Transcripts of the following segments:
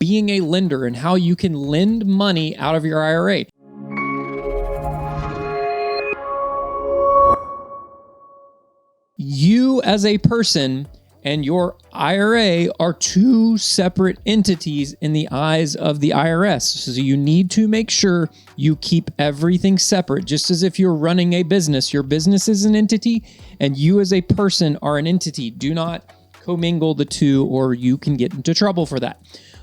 being a lender and how you can lend money out of your IRA. You as a person and your IRA are two separate entities in the eyes of the IRS. So you need to make sure you keep everything separate. Just as if you're running a business, your business is an entity and you as a person are an entity. Do not commingle the two or you can get into trouble for that.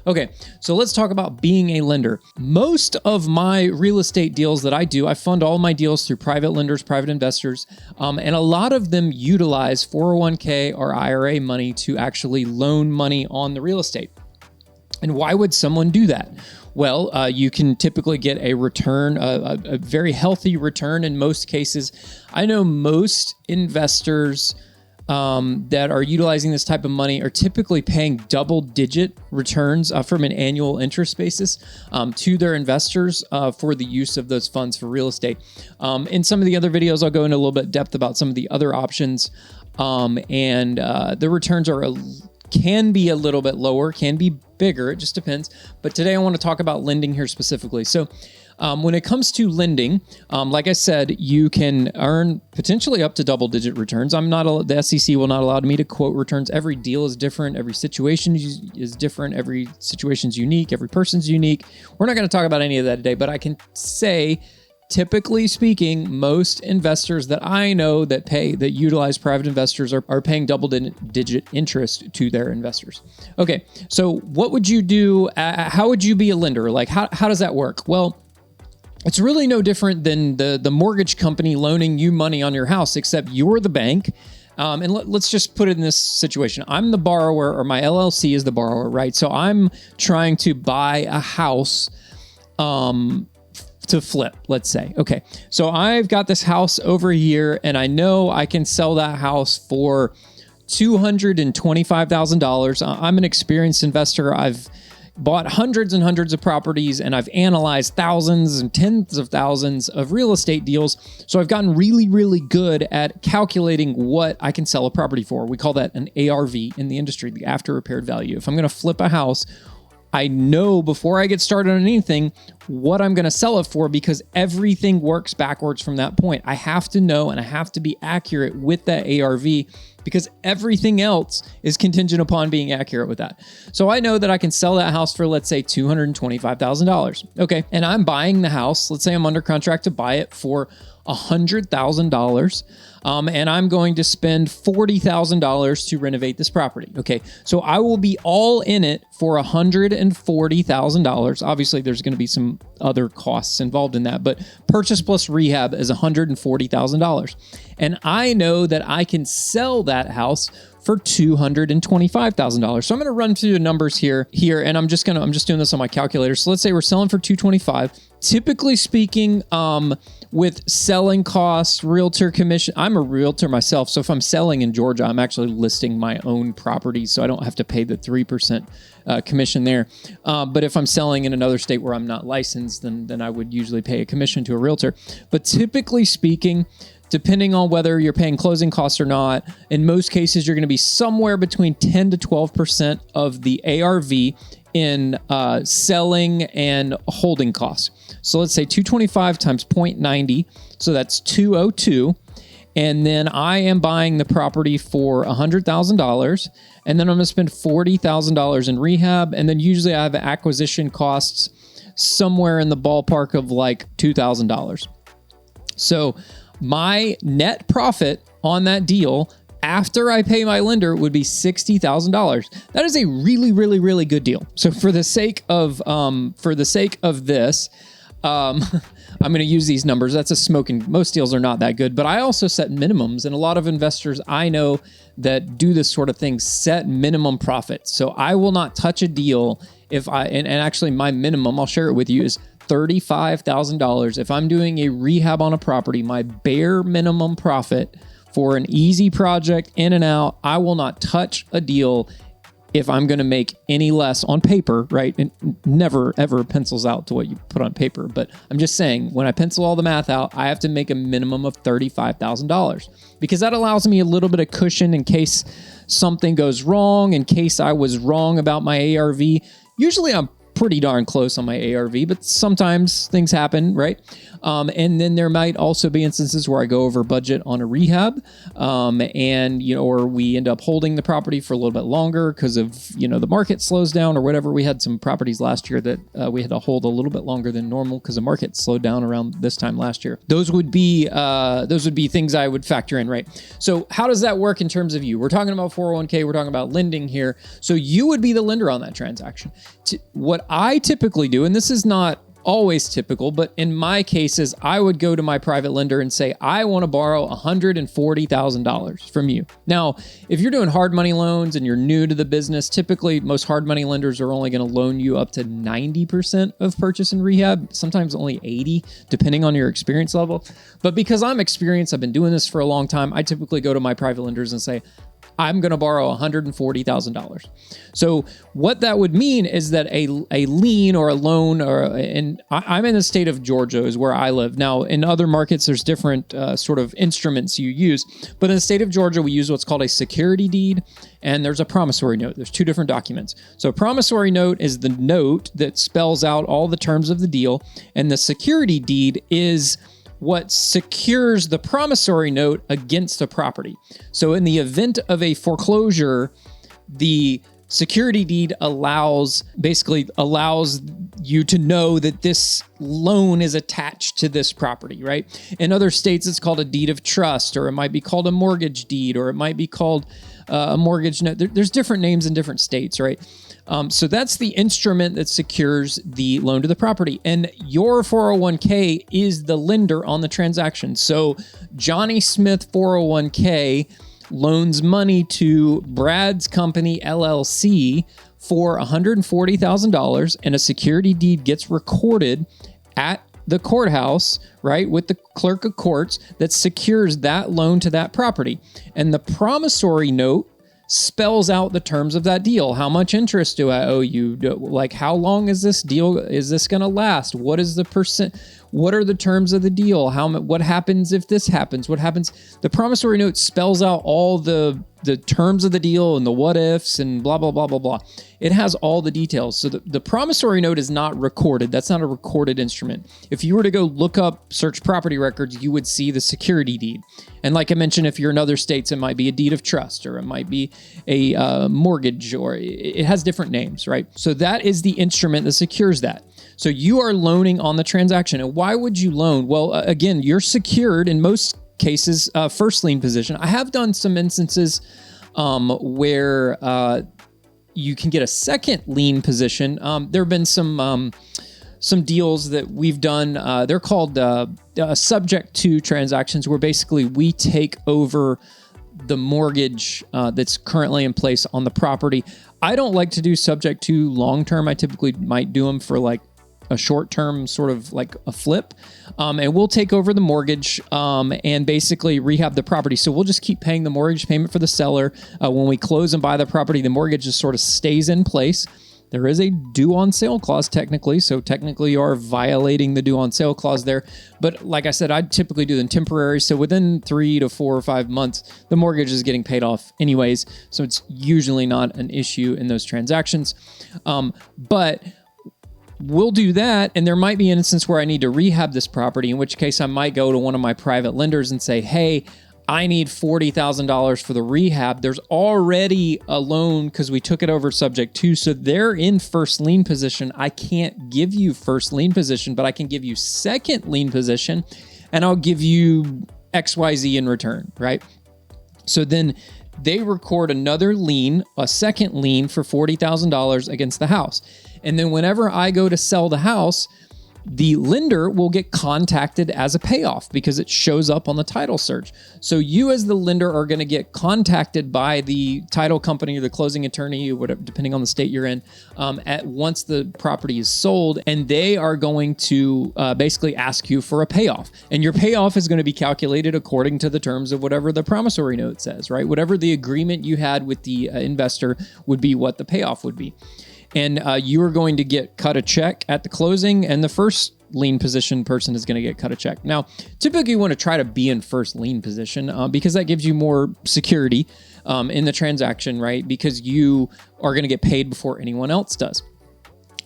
Okay, so let's talk about being a lender. Most of my real estate deals that I do, I fund all my deals through private lenders, private investors, and a lot of them utilize 401k or IRA money to actually loan money on the real estate. And why would someone do that? Well, you can typically get a return, a very healthy return in most cases. I know most investors that are utilizing this type of money are typically paying double-digit returns from an annual interest basis to their investors for the use of those funds for real estate. In some of the other videos, I'll go into a little bit of depth about some of the other options, and the returns can be a little bit lower, can be bigger, it just depends. But today I want to talk about lending here specifically. So when it comes to lending, like I said, you can earn potentially up to double-digit returns. The SEC will not allow me to quote returns. Every deal is different. Every situation is different. Every situation's unique. Every person's unique. We're not going to talk about any of that today, but I can say, typically speaking, most investors that I know that utilize private investors are paying double-digit interest to their investors. Okay, so what would you do? How would you be a lender? Like, how does that work? Well, it's really no different than the mortgage company loaning you money on your house, except you're the bank. And let's just put it in this situation. I'm the borrower, or my LLC is the borrower, right? So I'm trying to buy a house to flip, let's say. Okay, so I've got this house over here, and I know I can sell that house for $225,000. I'm an experienced investor. I've bought hundreds and hundreds of properties, and I've analyzed thousands and tens of thousands of real estate deals. So I've gotten really, really good at calculating what I can sell a property for. We call that an ARV in the industry, the after repaired value. If I'm going to flip a house, I know before I get started on anything what I'm going to sell it for, because everything works backwards from that point. I have to know and I have to be accurate with that ARV, because everything else is contingent upon being accurate with that. So I know that I can sell that house for, let's say, $225,000. Okay, and I'm buying the house. Let's say I'm under contract to buy it for $100,000. And I'm going to spend $40,000 to renovate this property. Okay, so I will be all in it for $140,000. Obviously, there's going to be some other costs involved in that, but purchase plus rehab is $140,000. And I know that I can sell that house for $225,000. So I'm going to run through the numbers here, and I'm just doing this on my calculator. So let's say we're selling for $225,000. Typically speaking, with selling costs, realtor commission, I'm a realtor myself. So if I'm selling in Georgia, I'm actually listing my own property, so I don't have to pay the 3% commission there. But if I'm selling in another state where I'm not licensed, then I would usually pay a commission to a realtor. But typically speaking, depending on whether you're paying closing costs or not, in most cases, you're going to be somewhere between 10 to 12% of the ARV in selling and holding costs. So let's say 225 times 0.90, so that's 202. And then I am buying the property for $100,000, and then I'm going to spend $40,000 in rehab, and then usually I have acquisition costs somewhere in the ballpark of like $2,000. So my net profit on that deal after I pay my lender would be $60,000. That is a really, really, really good deal. So for the sake of this, I'm going to use these numbers. That's a smoking. Most deals are not that good, but I also set minimums, and a lot of investors I know that do this sort of thing set minimum profits. So I will not touch a deal and actually my minimum, I'll share it with you, is $35,000. If I'm doing a rehab on a property, my bare minimum profit for an easy project in and out, I will not touch a deal if I'm going to make any less on paper, right? It never, ever pencils out to what you put on paper. But I'm just saying, when I pencil all the math out, I have to make a minimum of $35,000, because that allows me a little bit of cushion in case something goes wrong, in case I was wrong about my ARV. Usually I'm pretty darn close on my ARV, but sometimes things happen, right? And then there might also be instances where I go over budget on a rehab, and or we end up holding the property for a little bit longer because of the market slows down or whatever. We had some properties last year that we had to hold a little bit longer than normal because the market slowed down around this time last year. Those would be things I would factor in, right? So how does that work in terms of you? We're talking about 401k. We're talking about lending here. So you would be the lender on that transaction. What I typically do, and this is not always typical, but in my cases, I would go to my private lender and say, I want to borrow $140,000 from you. Now, if you're doing hard money loans and you're new to the business, typically most hard money lenders are only going to loan you up to 90% of purchase and rehab, sometimes only 80, depending on your experience level. But because I'm experienced, I've been doing this for a long time, I typically go to my private lenders and say, I'm going to borrow $140,000. So what that would mean is that a lien or a loan, and I'm in the state of Georgia is where I live. Now, in other markets, there's different sort of instruments you use. But in the state of Georgia, we use what's called a security deed, and there's a promissory note. There's two different documents. So a promissory note is the note that spells out all the terms of the deal, and the security deed is what secures the promissory note against the property. So in the event of a foreclosure, the security deed allows you to know that this loan is attached to this property, right? In other states, it's called a deed of trust, or it might be called a mortgage deed, or it might be called a mortgage note. There's different names in different states, right? So that's the instrument that secures the loan to the property. And your 401k is the lender on the transaction. So Johnny Smith 401k loans money to Brad's Company, LLC for $140,000, and a security deed gets recorded at the courthouse, right, with the clerk of courts that secures that loan to that property. And the promissory note spells out the terms of that deal. How much interest do I owe you? Like, how long is this deal? Is this going to last? What is the percent? What are the terms of the deal? What happens if this happens? What happens? The promissory note spells out all the terms of the deal and the what ifs and blah, blah, blah, blah, blah. It has all the details. So the promissory note is not recorded. That's not a recorded instrument. If you were to go search property records, you would see the security deed. And like I mentioned, if you're in other states, it might be a deed of trust, or it might be a mortgage, or it has different names, right? So that is the instrument that secures that. So you are loaning on the transaction. And why would you loan? Well, again, you're secured in most cases, first lien position. I have done some instances where you can get a second lien position. There have been some deals that we've done. They're called subject to transactions, where basically we take over the mortgage that's currently in place on the property. I don't like to do subject to long-term. I typically might do them for like a short-term, sort of like a flip, and we'll take over the mortgage and basically rehab the property. So we'll just keep paying the mortgage payment for the seller. When we close and buy the property, the mortgage just sort of stays in place. There is a due on sale clause technically, so technically you are violating the due on sale clause there. But like I said, I typically do them temporary, so within 3 to 4 or 5 months, the mortgage is getting paid off anyways, so it's usually not an issue in those transactions. But we'll do that, and there might be an instance where I need to rehab this property, in which case I might go to one of my private lenders and say, hey, I need $40,000 for the rehab. There's already a loan because we took it over subject to, so they're in first lien position. I can't give you first lien position, but I can give you second lien position, and I'll give you XYZ in return, right? So then they record another lien, a second lien for $40,000 against the house. And then whenever I go to sell the house, the lender will get contacted as a payoff because it shows up on the title search. So you as the lender are going to get contacted by the title company or the closing attorney, or whatever, depending on the state you're in, once the property is sold, and they are going to basically ask you for a payoff. And your payoff is going to be calculated according to the terms of whatever the promissory note says, right? Whatever the agreement you had with the investor would be what the payoff would be. And you are going to get cut a check at the closing, and the first lien position person is going to get cut a check. Now, typically you want to try to be in first lien position because that gives you more security in the transaction, right? Because you are going to get paid before anyone else does.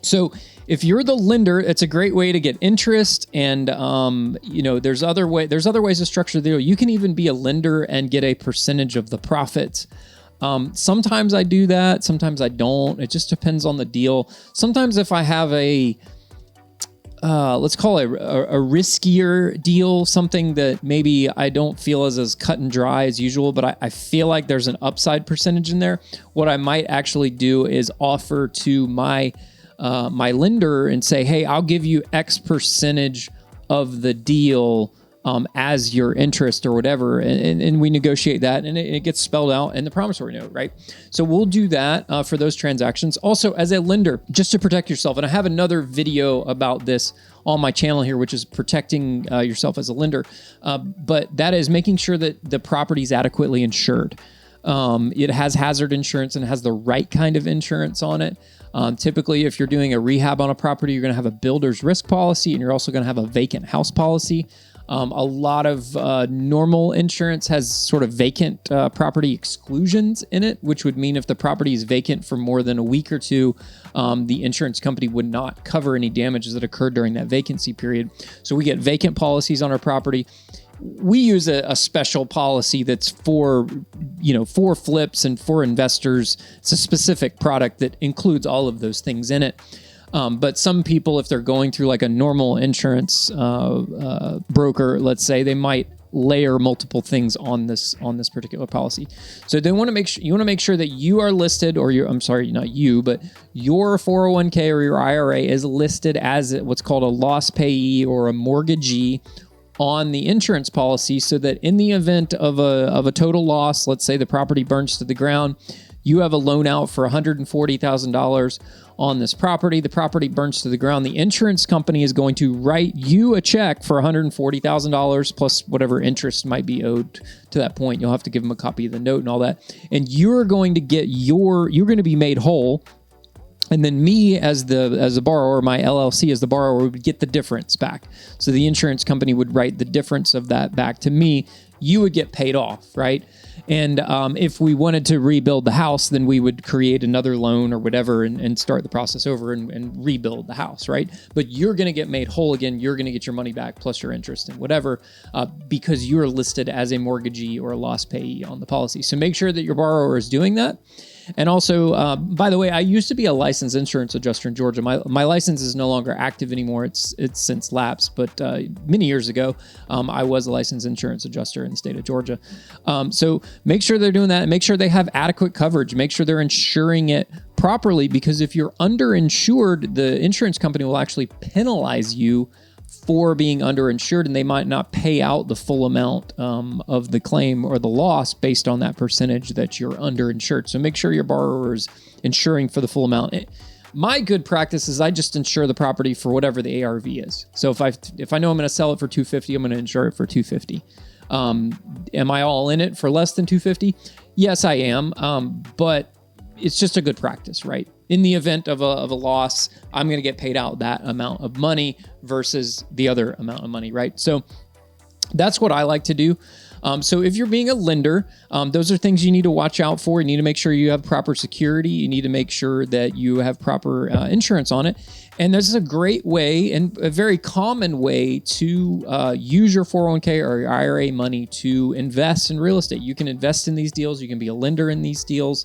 So if you're the lender, it's a great way to get interest, and there's other ways to structure the deal. You can even be a lender and get a percentage of the profits. Sometimes I do that, sometimes I don't. It just depends on the deal. Sometimes if I have let's call it a riskier deal, something that maybe I don't feel is as cut and dry as usual, but I feel like there's an upside percentage in there. What I might actually do is offer to my lender and say, hey, I'll give you X percentage of the deal as your interest or whatever. And we negotiate that, and it gets spelled out in the promissory note, right? So we'll do that for those transactions. Also, as a lender, just to protect yourself, and I have another video about this on my channel here, which is protecting yourself as a lender. But that is making sure that the property is adequately insured. It has hazard insurance and has the right kind of insurance on it. Typically, if you're doing a rehab on a property, you're going to have a builder's risk policy, and you're also going to have a vacant house policy. A lot of normal insurance has sort of vacant property exclusions in it, which would mean if the property is vacant for more than a week or two, the insurance company would not cover any damages that occurred during that vacancy period. So we get vacant policies on our property. We use a special policy that's for flips and for investors. It's a specific product that includes all of those things in it. But some people, if they're going through like a normal insurance broker, let's say, they might layer multiple things on this particular policy. So they want to make sure that you are listed, or not you, but your 401k or your IRA is listed as what's called a loss payee or a mortgagee on the insurance policy, so that in the event of a total loss, let's say the property burns to the ground, you have a loan out for $140,000 on this property. The property burns to the ground. The insurance company is going to write you a check for $140,000 plus whatever interest might be owed to that point. You'll have to give them a copy of the note and all that. And you're going to be made whole. And then me as the borrower, my LLC as the borrower, would get the difference back. So the insurance company would write the difference of that back to me. You would get paid off, right? And if we wanted to rebuild the house, then we would create another loan or whatever and start the process over and rebuild the house, right? But you're going to get made whole again. You're going to get your money back plus your interest and whatever because you're listed as a mortgagee or a loss payee on the policy. So make sure that your borrower is doing that. And also, by the way, I used to be a licensed insurance adjuster in Georgia. My license is no longer active anymore. It's since lapsed, but many years ago, I was a licensed insurance adjuster in the state of Georgia. So make sure they're doing that, and make sure they have adequate coverage. Make sure they're insuring it properly, because if you're underinsured, the insurance company will actually penalize you for being underinsured, and they might not pay out the full amount of the claim or the loss based on that percentage that you're underinsured. So make sure your borrower is insuring for the full amount. My good practice is I just insure the property for whatever the ARV is. So if I know I'm going to sell it for $250, I'm going to insure it for $250. Am I all in it for less than $250? Yes, I am. But it's just a good practice, right? In the event of a loss, I'm going to get paid out that amount of money versus the other amount of money, right? So that's what I like to do. So if you're being a lender, those are things you need to watch out for. You need to make sure you have proper security. You need to make sure that you have proper insurance on it. And this is a great way and a very common way to use your 401k or your IRA money to invest in real estate. You can invest in these deals. You can be a lender in these deals.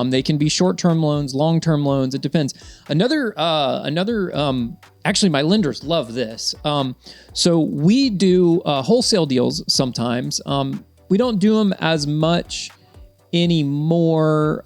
They can be short-term loans, long-term loans. It depends. Actually, my lenders love this. So we do wholesale deals sometimes. We don't do them as much anymore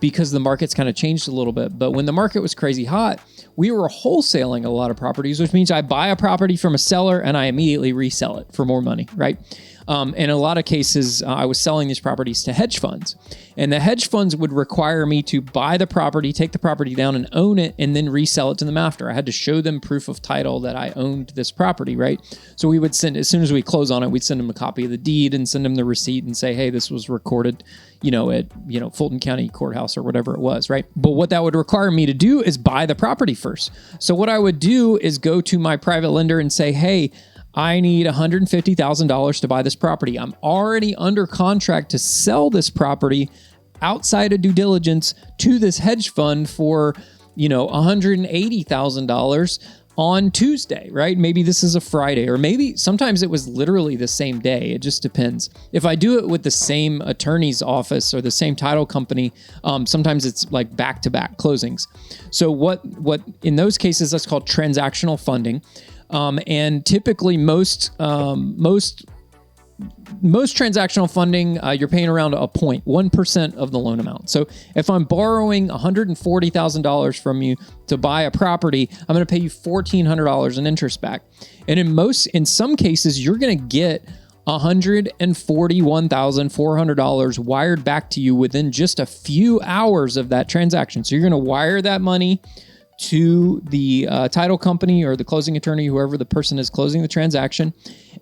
because the market's kind of changed a little bit. But when the market was crazy hot, we were wholesaling a lot of properties, which means I buy a property from a seller and I immediately resell it for more money, right? In a lot of cases, I was selling these properties to hedge funds, and the hedge funds would require me to buy the property, take the property down and own it, and then resell it to them after. I had to show them proof of title that I owned this property, right? So we would send, as soon as we close on it, we'd send them a copy of the deed and send them the receipt and say, hey, this was recorded, at, Fulton County Courthouse or whatever it was, right? But what that would require me to do is buy the property first. So what I would do is go to my private lender and say, hey, I need $150,000 to buy this property. I'm already under contract to sell this property outside of due diligence to this hedge fund for $180,000 on Tuesday, right? Maybe this is a Friday, or maybe sometimes it was literally the same day. It just depends. If I do it with the same attorney's office or the same title company, sometimes it's like back-to-back closings. So what in those cases, that's called transactional funding. And typically most transactional funding, you're paying around 1% of the loan amount. So if I'm borrowing $140,000 from you to buy a property, I'm going to pay you $1,400 in interest back. And in some cases, you're going to get $141,400 wired back to you within just a few hours of that transaction. So you're going to wire that money to the title company or the closing attorney, whoever the person is closing the transaction.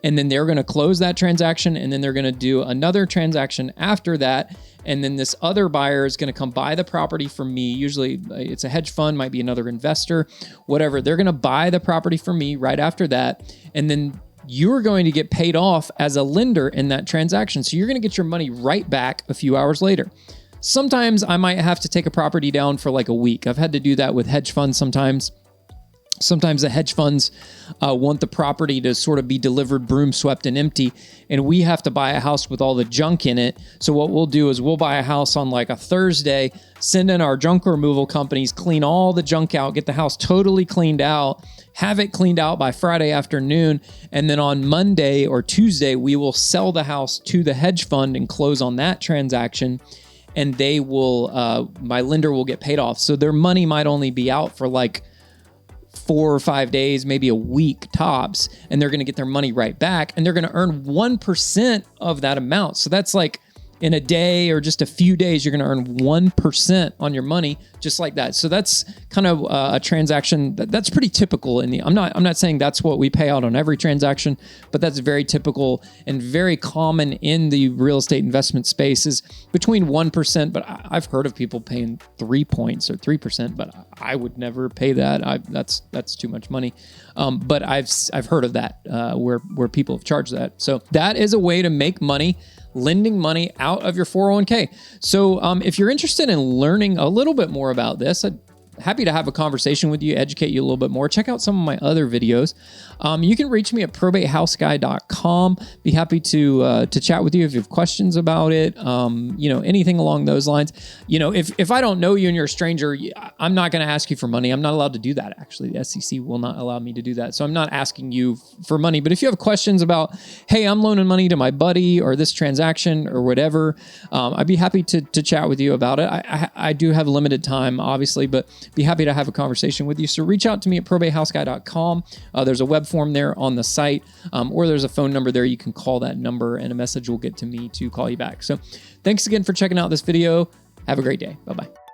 And then they're going to close that transaction, and then they're going to do another transaction after that. And then this other buyer is going to come buy the property from me. Usually it's a hedge fund, might be another investor, whatever. They're going to buy the property from me right after that. And then you're going to get paid off as a lender in that transaction. So you're going to get your money right back a few hours later. Sometimes I might have to take a property down for like a week. I've had to do that with hedge funds sometimes. Sometimes the hedge funds want the property to sort of be delivered broom swept and empty, and we have to buy a house with all the junk in it. So what we'll do is we'll buy a house on like a Thursday, send in our junk removal companies, clean all the junk out, get the house totally cleaned out, have it cleaned out by Friday afternoon, and then on Monday or Tuesday, we will sell the house to the hedge fund and close on that transaction. And they will, my lender will get paid off. So their money might only be out for like 4 or 5 days, maybe a week tops, and they're going to get their money right back, and they're going to earn 1% of that amount. So that's like in a day or just a few days, you're going to earn 1% on your money, just like that. So that's kind of a transaction that's pretty typical in the, I'm not saying that's what we pay out on every transaction, but that's very typical and very common in the real estate investment space is between 1%, but I've heard of people paying 3 points or 3%, but I would never pay that. That's too much money. But I've heard of that, where people have charged that. So that is a way to make money, lending money out of your 401k. So if you're interested in learning a little bit more about this, I'd happy to have a conversation with you, educate you a little bit more. Check out some of my other videos. You can reach me at probatehouseguy.com. Be happy to chat with you if you have questions about it. Anything along those lines. If I don't know you and you're a stranger, I'm not going to ask you for money. I'm not allowed to do that. Actually, the SEC will not allow me to do that. So I'm not asking you for money. But if you have questions about, hey, I'm loaning money to my buddy or this transaction or whatever, I'd be happy to chat with you about it. I do have limited time, obviously, but be happy to have a conversation with you. So reach out to me at probatehouseguy.com. There's a web form there on the site, or there's a phone number there. You can call that number and a message will get to me to call you back. So thanks again for checking out this video. Have a great day. Bye-bye.